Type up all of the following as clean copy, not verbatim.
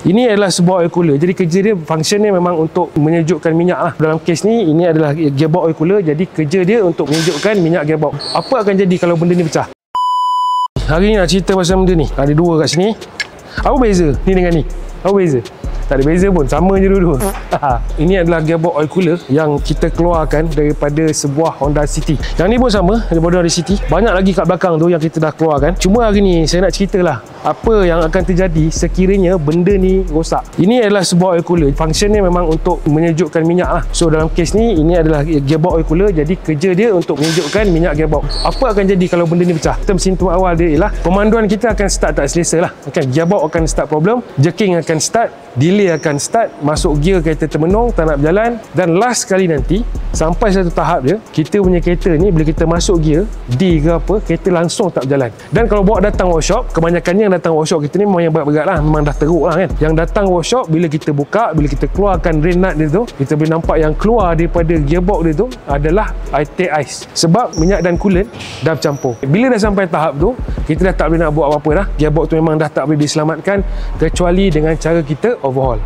Ini adalah sebuah oil cooler. Jadi kerja dia, function dia memang untuk menyejukkan minyak lah. Dalam kes ni, ini adalah gearbox oil cooler. Jadi kerja dia untuk menyejukkan minyak gearbox. Apa akan jadi kalau benda ni pecah? Hari ni nak cerita pasal benda ni. Ada dua kat sini. Apa beza ni dengan ni? Apa beza? Tak ada beza pun, sama je dua-dua. Ini adalah gearbox oil cooler yang kita keluarkan daripada sebuah Honda City. Yang ni pun sama daripada Honda City. Banyak lagi kat belakang tu yang kita dah keluarkan. Cuma hari ni saya nak ceritalah apa yang akan terjadi sekiranya benda ni rosak. Ini adalah sebuah oil cooler. Function dia memang untuk menyejukkan minyak lah. So dalam kes ni, ini adalah gearbox oil cooler. Jadi kerja dia untuk menyejukkan minyak gearbox. Apa akan jadi kalau benda ni pecah? Simptom awal dia ialah pemanduan kita akan start tak selesa lah. Gearbox akan start problem, jerking akan start, delay akan start, masuk gear kereta termenung, tak nak berjalan. Dan last sekali nanti, sampai satu tahap dia, kita punya kereta ni bila kita masuk gear D ke apa, kereta langsung tak berjalan. Dan kalau bawa datang workshop, kebanyakannya yang datang workshop kita ni memang yang berat-berat lah, memang dah teruk lah kan. Yang datang workshop, bila kita buka, bila kita keluarkan drain nut dia tu, kita boleh nampak yang keluar daripada gearbox dia tu adalah air ais. Sebab minyak dan coolant dah bercampur. Bila dah sampai tahap tu, kita dah tak boleh nak buat apa-apa dah. Gearbox tu memang dah tak boleh diselamatkan kecuali dengan cara kita overhaul.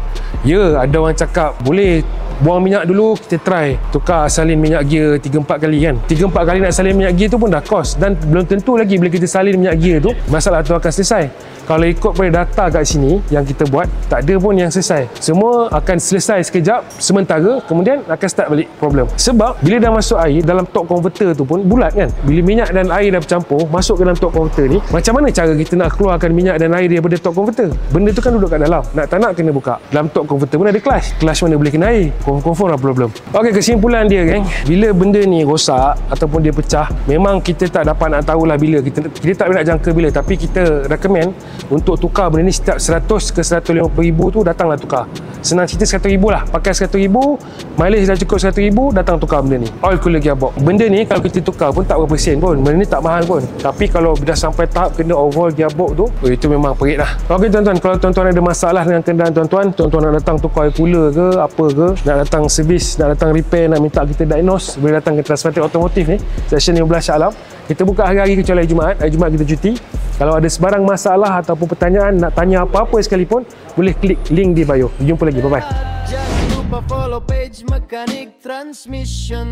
Ya, ada orang cakap boleh buang minyak dulu, kita try tukar salin minyak gear 3-4 kali kan. 3-4 kali nak salin minyak gear tu pun dah cost. Dan belum tentu lagi bila kita salin minyak gear tu, masalah tu akan selesai. Kalau ikut pada data kat sini yang kita buat, tak ada pun yang selesai. Semua akan selesai sekejap, sementara, kemudian akan start balik problem. Sebab bila dah masuk air, dalam torque converter tu pun bulat kan. Bila minyak dan air dah bercampur, masuk ke dalam torque converter ni, macam mana cara kita nak keluarkan minyak dan air daripada torque converter? Benda tu kan duduk kat dalam. Nak tak nak kena buka. Dalam torque converter pun ada clutch. Clutch mana boleh kena air? Confirm lah problem. Okey, kesimpulan dia geng, bila benda ni rosak ataupun dia pecah, memang kita tak dapat nak tahulah bila. Kita tak boleh nak jangka bila, tapi kita recommend untuk tukar benda ni setiap 100 ke 150 ribu tu datanglah tukar. Senang cerita 100 ribu lah. Pakai 100 ribu, mileage dah cukup 100 ribu, datang tukar benda ni. Oil cooler gearbox. Benda ni kalau kita tukar pun tak berapa sen pun. Benda ni tak mahal pun. Tapi kalau dah sampai tahap kena overhaul gearbox tu, itu memang perit lah. Okey tuan-tuan, kalau tuan-tuan ada masalah dengan kenderaan tuan-tuan nak datang tukar oil cooler ke apa ke, nak datang servis, nak datang repair, nak minta kita diagnose, boleh datang ke Transmatic Automotive ni, Seksyen 15 Shah Alam. Kita buka hari-hari kecuali hari Jumaat. Hari Jumaat kita cuti. Kalau ada sebarang masalah ataupun pertanyaan, nak tanya apa-apa sekalipun, boleh klik link di bio. Jumpa lagi. Bye-bye. Jangan lupa follow page Mekanik Transmission.